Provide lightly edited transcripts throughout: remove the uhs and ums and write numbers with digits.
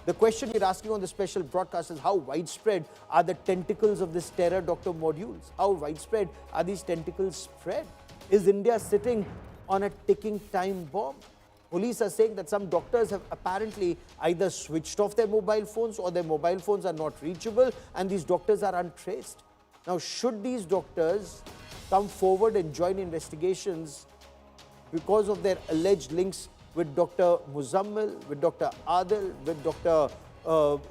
The question we're asking on the special broadcast is how widespread are the tentacles of this terror doctor modules? How widespread are these tentacles spread? Is India sitting on a ticking time bomb? Police are saying that some doctors have apparently either switched off their mobile phones or their mobile phones are not reachable and these doctors are untraced. Now, should these doctors come forward and join investigations because of their alleged links with Dr. Muzammil, with Dr. Adil, with Dr.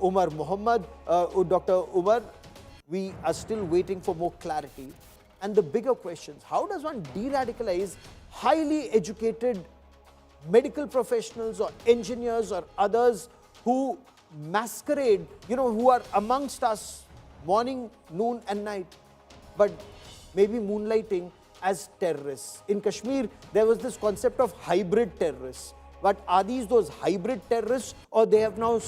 Umar Muhammad, Dr. Umar? We are still waiting for more clarity. And the bigger questions, how does one de-radicalize highly educated medical professionals or engineers or others who masquerade, who are amongst us morning, noon and night, but maybe moonlighting as terrorists? In Kashmir, there was this concept of hybrid terrorists. But are these those hybrid terrorists, or they have now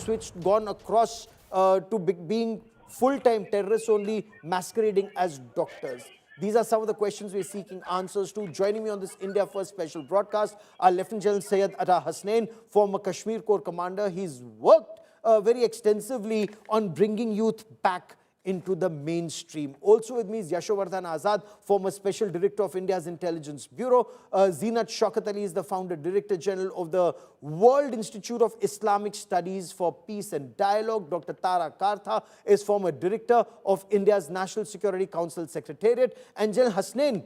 gone across to being full-time terrorists only masquerading as doctors? These are some of the questions we're seeking answers to. Joining me on this India First special broadcast are Lieutenant General Syed Ata Hasnain, former Kashmir Corps commander. He's worked very extensively on bringing youth back into the mainstream. Also with me is Yashovardhan Azad, former Special Director of India's Intelligence Bureau. Zeenat Shaukat is the Founder Director General of the World Institute of Islamic Studies for Peace and Dialogue. Dr. Kartha is former Director of India's National Security Council Secretariat. And General Hasnain,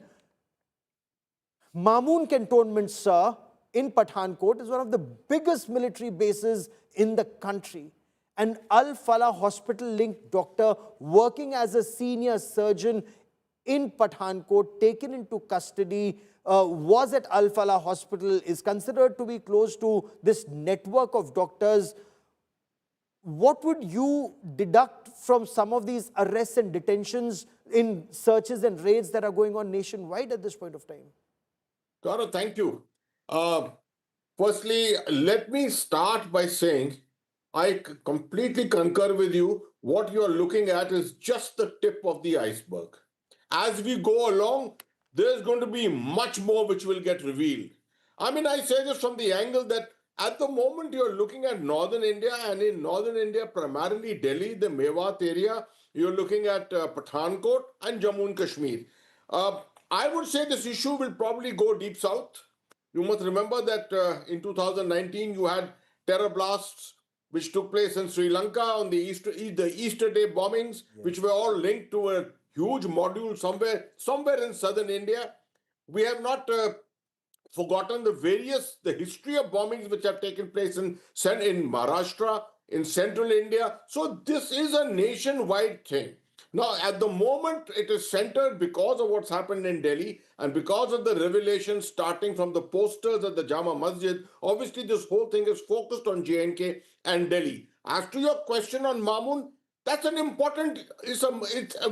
Mamoon Cantonment, sir, in Pathankot is one of the biggest military bases in the country. An Al-Falah hospital-linked doctor working as a senior surgeon in Pathankot, taken into custody, was at Al-Falah hospital, is considered to be close to this network of doctors. What would you deduct from some of these arrests and detentions in searches and raids that are going on nationwide at this point of time? Kartha, thank you. Firstly, let me start by saying I completely concur with you. What you are looking at is just the tip of the iceberg. As we go along, there's going to be much more which will get revealed. I mean, I say this from the angle that at the moment you're looking at northern India, and in northern India, primarily Delhi, the Mewat area, you're looking at Pathankot and Jammu and Kashmir. I would say this issue will probably go deep south. You must remember that in 2019, you had terror blasts which took place in Sri Lanka on the Easter Day bombings, yes, which were all linked to a huge module somewhere in southern India. We have not forgotten the history of bombings which have taken place in Maharashtra, in central India. So this is a nationwide thing. Now, at the moment, it is centered because of what's happened in Delhi and because of the revelations starting from the posters at the Jama Masjid. Obviously, this whole thing is focused on J&K and Delhi. As to your question on Mamoon, that's an important,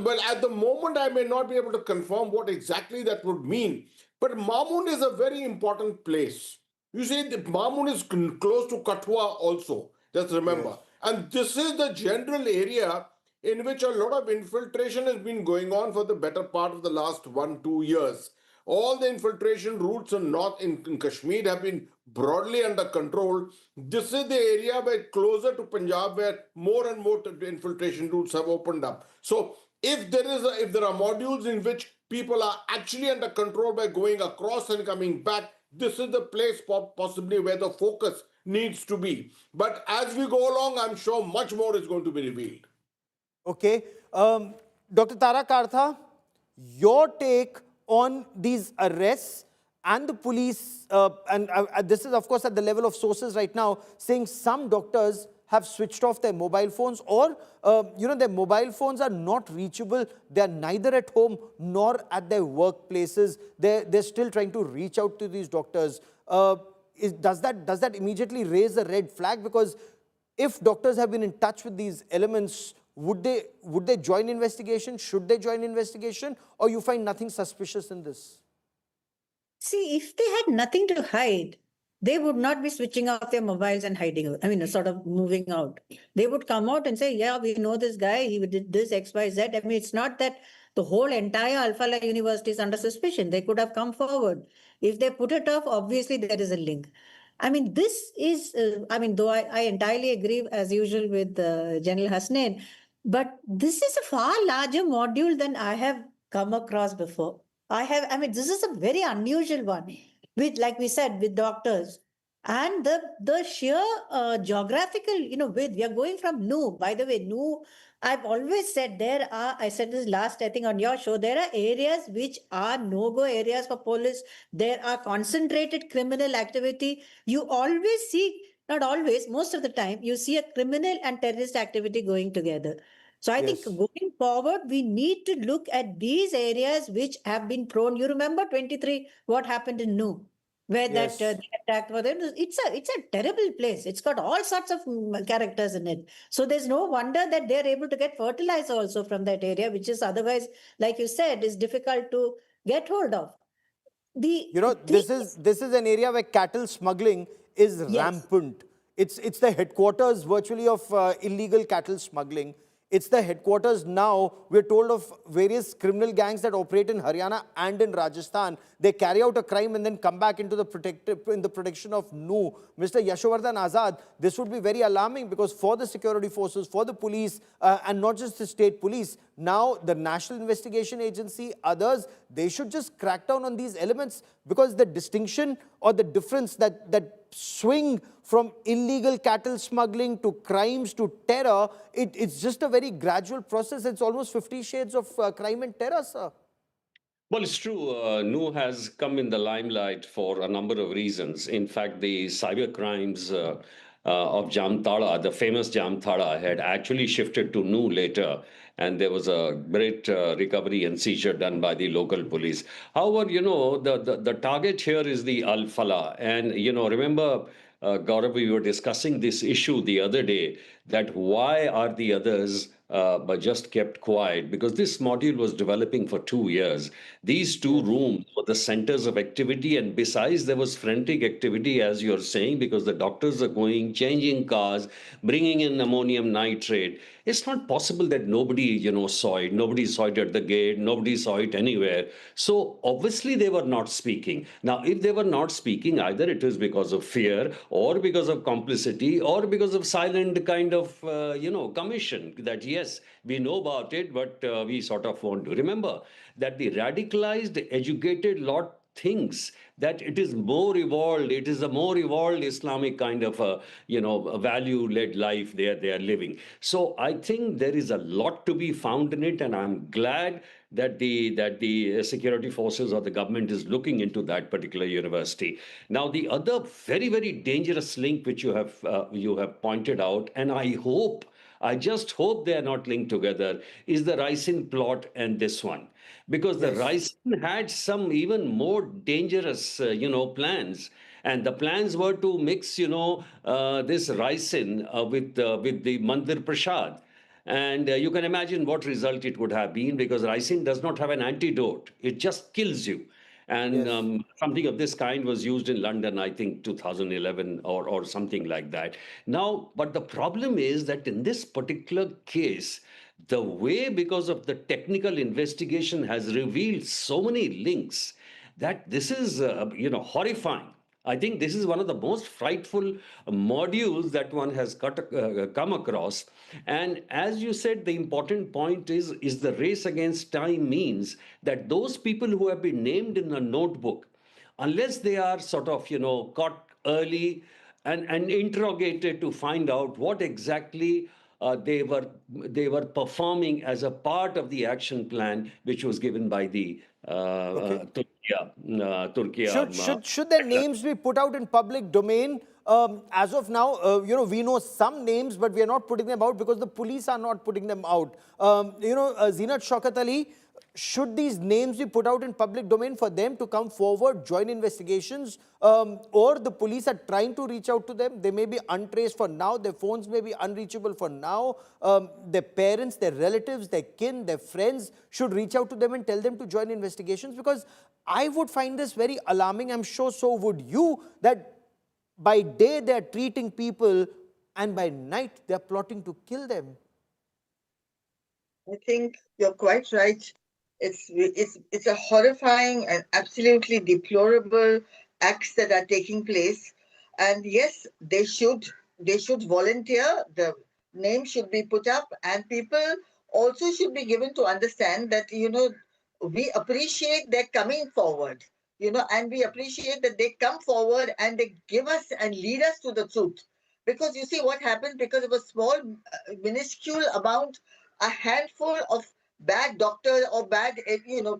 well, at the moment, I may not be able to confirm what exactly that would mean. But Mamoon is a very important place. You see, Mamoon is close to Kathua also, just remember. Yes. And this is the general area in which a lot of infiltration has been going on for the better part of the last 1-2 years. All the infiltration routes in Kashmir have been broadly under control. This is the area where closer to Punjab where more and more infiltration routes have opened up. So if there are modules in which people are actually under control by going across and coming back, this is the place possibly where the focus needs to be. But as we go along, I'm sure much more is going to be revealed. Okay. Dr. Kartha, your take on these arrests and the police, this is of course at the level of sources right now, saying some doctors have switched off their mobile phones or, their mobile phones are not reachable. They're neither at home nor at their workplaces. They're still trying to reach out to these doctors. Does that immediately raise a red flag? Because if doctors have been in touch with these elements, would they join investigation? Should they join investigation? Or you find nothing suspicious in this? See, if they had nothing to hide, they would not be switching off their mobiles and hiding, sort of moving out. They would come out and say, yeah, we know this guy, he did this, X, Y, Z. It's not that the whole entire Al-Falah University is under suspicion. They could have come forward. If they put it off, obviously there is a link. I mean, this is, though I entirely agree as usual with General Hasnain, but this is a far larger module than I have come across before. This is a very unusual one with, like we said, with doctors. And the sheer geographical, width, we are going from Nu. By the way, Nu, I've always said I said this last, I think on your show, there are areas which are no-go areas for police. There are concentrated criminal activity. You always see, not always, most of the time, you see a criminal and terrorist activity going together. So I think Yes. going forward, we need to look at these areas which have been prone. You remember 23, what happened in Nu? Where that Yes. the attack was. It's a terrible place. It's got all sorts of characters in it. So there's no wonder that they're able to get fertilizer also from that area, which is otherwise, like you said, is difficult to get hold of. The You know, thing this is an area where cattle smuggling is yes, rampant. It's the headquarters virtually of illegal cattle smuggling. It's the headquarters now, we're told, of various criminal gangs that operate in Haryana and in Rajasthan. They carry out a crime and then come back into the protection of Nu. Mr. Yashovardhan Azad, this would be very alarming because for the security forces, for the police, and not just the state police, now the National Investigation Agency, others, they should just crack down on these elements, because the distinction or the difference that swing from illegal cattle smuggling to crimes to terror, it's just a very gradual process. It's almost 50 shades of crime and terror, sir. Well, it's true. Nu has come in the limelight for a number of reasons. In fact, the cyber crimes of Jamtara, the famous Jamtara, had actually shifted to Nu later, and there was a great recovery and seizure done by the local police. However, the target here is the Al Falah. And, remember, Gaurav, we were discussing this issue the other day, that why are the others but just kept quiet? Because this module was developing for 2 years. These two rooms were the centers of activity, and besides, there was frantic activity, as you're saying, because the doctors are going, changing cars, bringing in ammonium nitrate. It's not possible that nobody, saw it. Nobody saw it at the gate. Nobody saw it anywhere. So obviously they were not speaking. Now, if they were not speaking, either it is because of fear or because of complicity or because of silent kind of, commission that, yes, we know about it, but we sort of want to. Remember that the radicalized, educated lot thinks that it is more evolved. It is a more evolved Islamic kind of a value-led life they are living. So I think there is a lot to be found in it, and I'm glad that the security forces or the government is looking into that particular university. Now, the other very, very dangerous link which you have pointed out, and I just hope they are not linked together, is the Ricin plot and this one. Because the Ricin had some even more dangerous, plans. And the plans were to mix, this Ricin with the Mandir Prasad. And you can imagine what result it would have been, because Ricin does not have an antidote. It just kills you. And Yes. something of this kind was used in London, I think 2011 or something like that. Now, but the problem is that in this particular case, the way, because of the technical investigation, has revealed so many links that this is, horrifying. I think this is one of the most frightful modules that one has come across. And as you said, the important point is the race against time means that those people who have been named in a notebook, unless they are sort of, caught early and interrogated to find out what exactly they were performing as a part of the action plan, which was given by the Okay. Turkey. Should their names be put out in public domain? As of now, we know some names, but we are not putting them out because the police are not putting them out. Zeenat, Shaukat Ali, should these names be put out in public domain for them to come forward, join investigations, or the police are trying to reach out to them? They may be untraced for now. Their phones may be unreachable for now. Their parents, their relatives, their kin, their friends should reach out to them and tell them to join investigations, because I would find this very alarming. I'm sure so would you, that by day they're treating people and by night they're plotting to kill them. I think you're quite right. It's a horrifying and absolutely deplorable acts that are taking place. And yes, they should volunteer. The name should be put up, and people also should be given to understand that, we appreciate their coming forward, and we appreciate that they come forward and they give us and lead us to the truth. Because you see what happens, because of a small, minuscule amount, a handful of bad doctors or bad,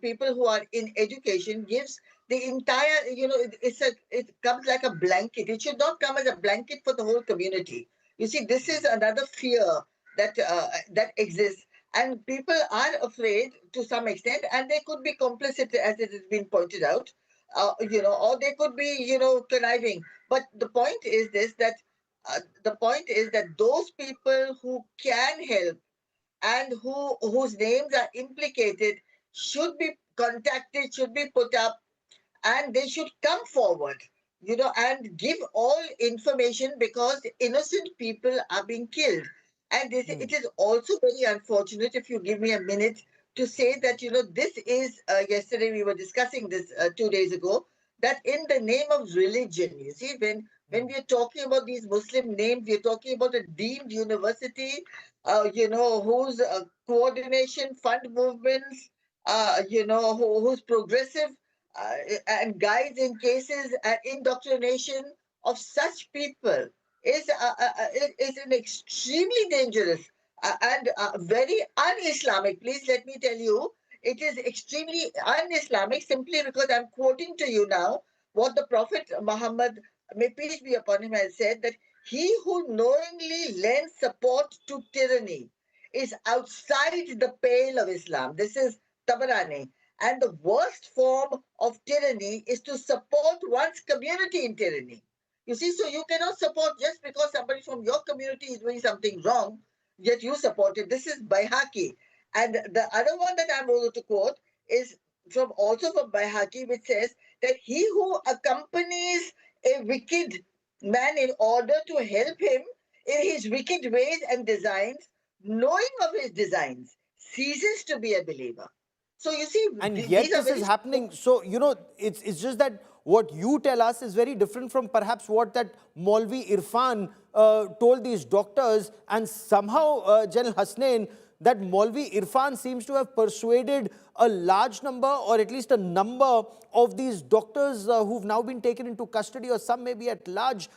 people who are in education gives the entire, it comes like a blanket. It should not come as a blanket for the whole community. You see, this is another fear that exists, and people are afraid to some extent, and they could be complicit, as it has been pointed out, or they could be, conniving. But the point is that those people who can help and whose names are implicated should be contacted, should be put up, and they should come forward, and give all information, because innocent people are being killed. And it is also very unfortunate, if you give me a minute, to say that, this is, yesterday we were discussing this, 2 days ago, that in the name of religion, you see, when we are talking about these Muslim names, we are talking about a deemed university, whose coordination fund movements, whose progressive, uh, and guides in cases and indoctrination of such people is an extremely dangerous, and very un-Islamic. Please let me tell you, it is extremely un-Islamic, simply because I'm quoting to you now what the Prophet Muhammad, may peace be upon him, has said, that he who knowingly lends support to tyranny is outside the pale of Islam. This is Tabarani. And the worst form of tyranny is to support one's community in tyranny. You see, so you cannot support just because somebody from your community is doing something wrong, yet you support it. This is Baihaqi. And the other one that I'm going to quote is also from Baihaqi, which says that he who accompanies a wicked man in order to help him in his wicked ways and designs, knowing of his designs, ceases to be a believer. So you see, And these yet are this very is happening. So, it's just that what you tell us is very different from perhaps what that Maulvi Irfan told these doctors. And somehow, General Hasnain, that Maulvi Irfan seems to have persuaded a large number, or at least a number of these doctors who've now been taken into custody, or some may be at large,